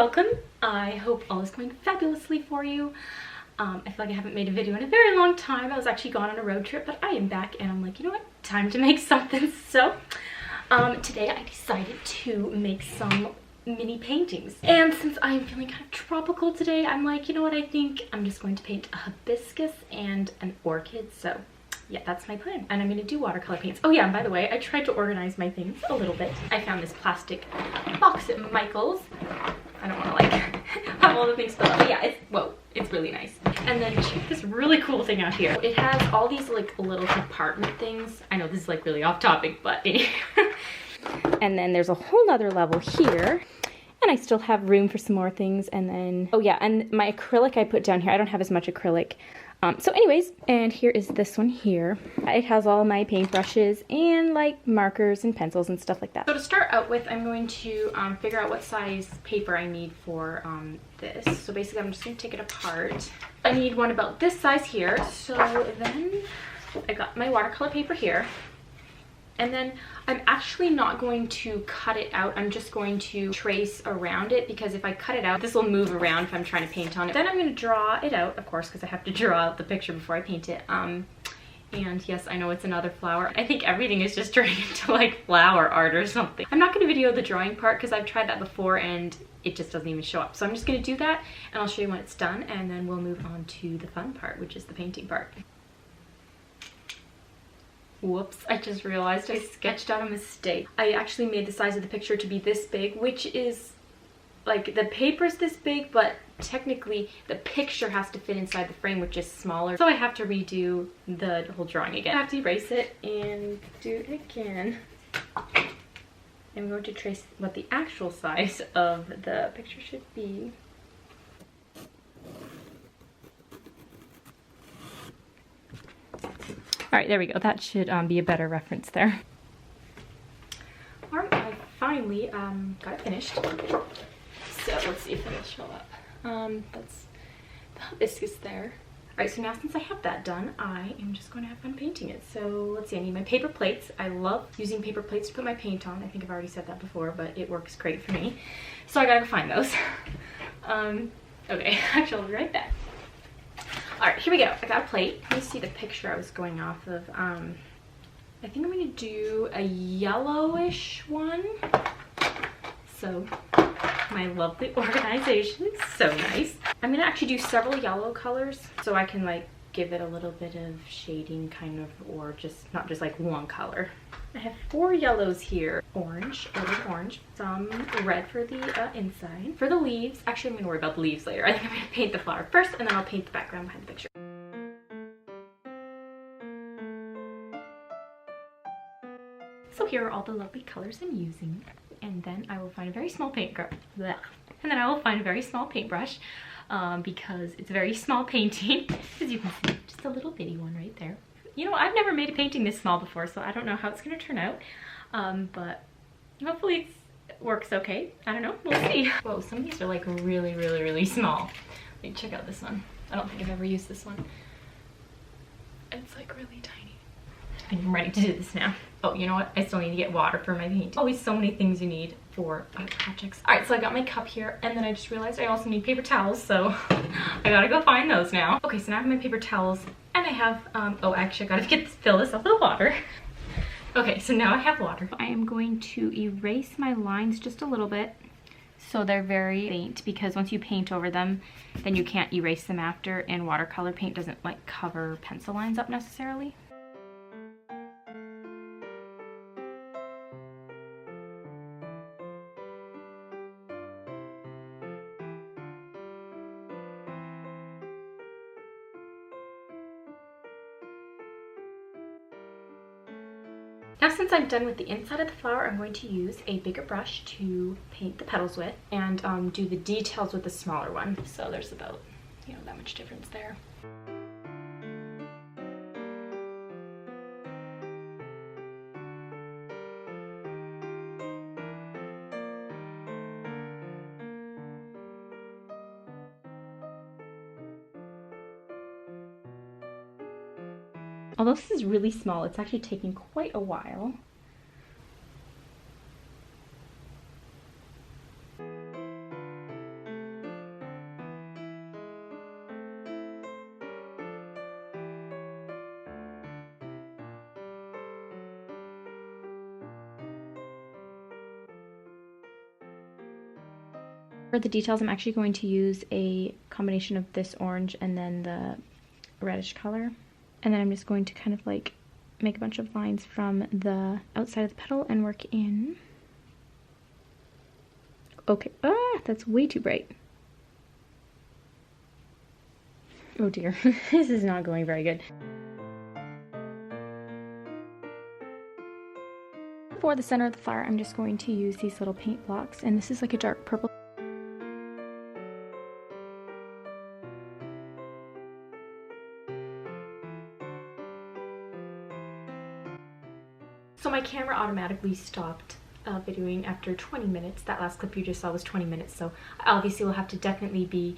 welcome. I hope all is going fabulously for you. I feel like I haven't made a video in a very long time. I was actually gone on a road trip, but I am back and I'm like, you know what? Time to make something. So today I decided to make some mini paintings. And since I am feeling kind of tropical today, I'm like, you know what? I think I'm just going to paint a hibiscus and an orchid. So yeah, that's my plan. And I'm gonna do watercolor paints. Oh yeah, and by the way, I tried to organize my things a little bit. I found this plastic box at Michael's. I don't wanna like have all the things filled out, but yeah, it's really nice. And then check this really cool thing out here. It has all these like little compartment things. I know this is like really off topic, but anyway. And then there's a whole nother level here. And I still have room for some more things. And then, oh yeah, and my acrylic I put down here. I don't have as much acrylic. So anyways, and here is this one here. It has all my paintbrushes and like markers and pencils and stuff like that. So to start out with, I'm going to figure out what size paper I need for this. So basically I'm just gonna take it apart. I need one about this size here. So then I got my watercolor paper here. And then I'm actually not going to cut it out. I'm just going to trace around it, because if I cut it out, this will move around if I'm trying to paint on it. Then I'm going to draw it out, of course, because I have to draw out the picture before I paint it. And yes, I know it's another flower. I think everything is just turning into like flower art or something. I'm not going to video the drawing part because I've tried that before and it just doesn't even show up. So I'm just going to do that and I'll show you when it's done, and then we'll move on to the fun part, which is the painting part. Whoops, I just realized I sketched out a mistake. I actually made the size of the picture to be this big, which is like, the paper's this big, but technically the picture has to fit inside the frame, which is smaller. So I have to redo the whole drawing again. I have to erase it and do it again. I'm going to trace what the actual size of the picture should be. All right, there we go. That should be a better reference there. All right, I finally got it finished. So let's see if it'll show up. That's the hibiscus there. All right, so now since I have that done, I am just going to have fun painting it. So let's see, I need my paper plates. I love using paper plates to put my paint on. I think I've already said that before, but it works great for me. So I gotta go find those. Okay, actually I'll be right back. All right, here we go. I got a plate. Let me see the picture I was going off of. I think I'm gonna do a yellowish one. So my lovely organization, so nice. I'm gonna actually do several yellow colors so I can like give it a little bit of shading kind of, or just not just like one color. I have 4 yellows here. Orange, a little orange, some red for the inside. For the leaves, actually I'm gonna worry about the leaves later. I think I'm gonna paint the flower first and then I'll paint the background behind the picture. So here are all the lovely colors I'm using. And then I will find a very small paintbrush. Because it's a very small painting. As you can see, just a little bitty one right there. You know, I've never made a painting this small before, so I don't know how it's going to turn out. But hopefully it works okay. I don't know. We'll see. Whoa, some of these are like really, really, really small. Like, check out this one. I don't think I've ever used this one. It's like really tiny. I think I'm ready to do this now. Oh, you know what? I still need to get water for my paint. Always so many things you need for art projects. All right, so I got my cup here, and then I just realized I also need paper towels, so I gotta go find those now. Okay, so now I have my paper towels, and I have, oh, actually I gotta fill this up with water. Okay, so now I have water. I am going to erase my lines just a little bit so they're very faint, because once you paint over them, then you can't erase them after, and watercolor paint doesn't like cover pencil lines up necessarily. Now since I'm done with the inside of the flower, I'm going to use a bigger brush to paint the petals with, and do the details with the smaller one. So there's about, you know, that much difference there. Although this is really small, it's actually taking quite a while. For the details, I'm actually going to use a combination of this orange and then the reddish color. And then I'm just going to kind of like make a bunch of lines from the outside of the petal and work in. Okay, that's way too bright. Oh dear, this is not going very good. For the center of the flower, I'm just going to use these little paint blocks, and this is like a dark purple. So my camera automatically stopped videoing after 20 minutes. That last clip you just saw was 20 minutes, so I obviously will have to definitely be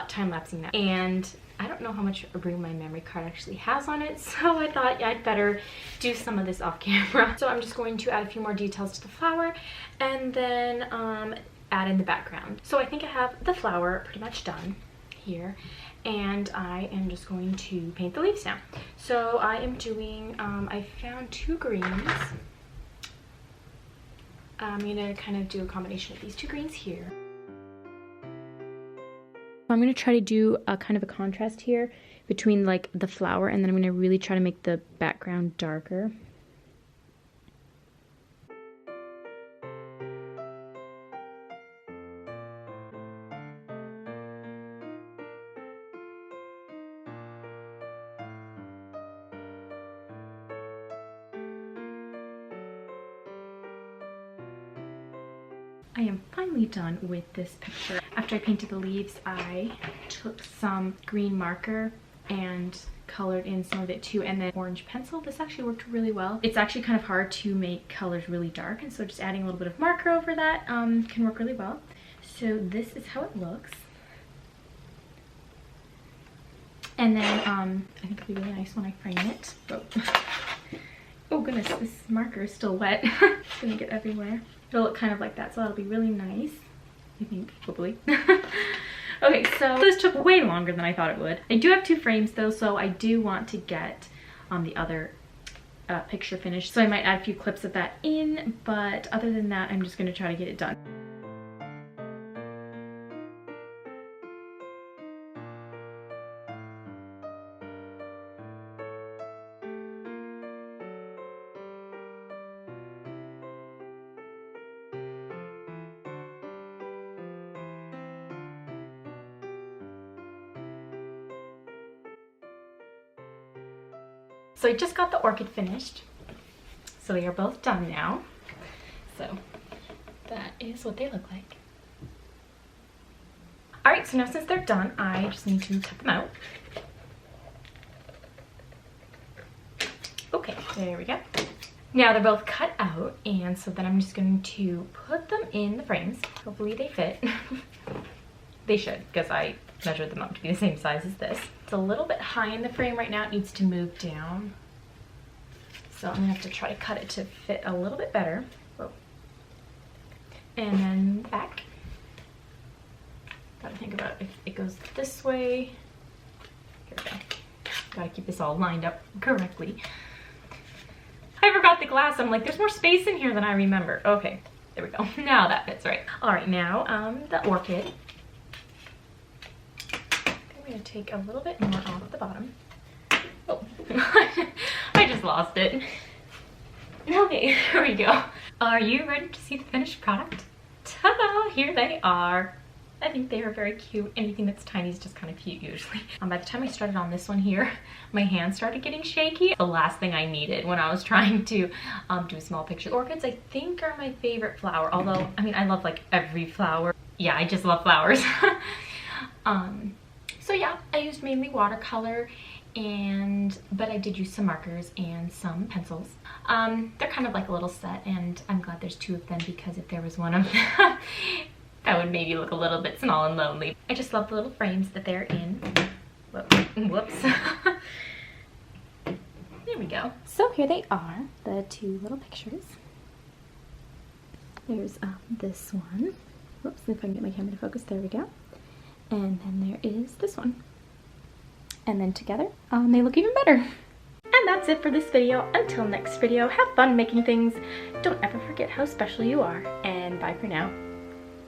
time-lapsing that. And I don't know how much room my memory card actually has on it, so I thought I'd better do some of this off camera. So I'm just going to add a few more details to the flower and then add in the background. So I think I have the flower pretty much done here, and I am just going to paint the leaves now. So I am doing, I found 2 greens. I'm gonna kind of do a combination of these 2 greens here. I'm gonna try to do a kind of a contrast here between like the flower, and then I'm gonna really try to make the background darker. I am finally done with this picture. After I painted the leaves, I took some green marker and colored in some of it too, and then orange pencil. This actually worked really well. It's actually kind of hard to make colors really dark, and so just adding a little bit of marker over that can work really well. So this is how it looks. And then I think it'll be really nice when I frame it. Oh goodness, this marker is still wet. It's gonna get everywhere. It'll look kind of like that, so that'll be really nice, I think, hopefully. Okay, so this took way longer than I thought it would. I do have 2 frames though, so I do want to get the other picture finished. So I might add a few clips of that in, but other than that, I'm just gonna try to get it done. So I just got the orchid finished. So they are both done now. So that is what they look like. All right, so now since they're done, I just need to cut them out. Okay, there we go. Now they're both cut out, and so then I'm just going to put them in the frames. Hopefully they fit. They should, because I measured them up to be the same size as this. It's a little bit high in the frame right now. It needs to move down. So I'm gonna have to try to cut it to fit a little bit better. Whoa. And then back. Gotta think about if it goes this way. Here we go. Gotta keep this all lined up correctly. I forgot the glass. I'm like, there's more space in here than I remember. Okay, there we go. Now that fits right. All right, now the orchid. I'm gonna take a little bit more off the bottom. Oh, I just lost it. Okay, here we go. Are you ready to see the finished product? Ta-da, here they are. I think they are very cute. Anything that's tiny is just kind of cute usually. By the time I started on this one here, my hands started getting shaky. The last thing I needed when I was trying to do a small picture. Orchids, I think, are my favorite flower. Although, I mean, I love like every flower. Yeah, I just love flowers. So yeah, I used mainly watercolor, but I did use some markers and some pencils. They're kind of like a little set, and I'm glad there's 2 of them, because if there was one of them, that would maybe look a little bit small and lonely. I just love the little frames that they're in. Whoops. There we go. So here they are, the 2 little pictures. There's this one. Whoops, if I can get my camera to focus, there we go. And then there is this one. And then together, they look even better. And that's it for this video. Until next video, have fun making things. Don't ever forget how special you are. And bye for now.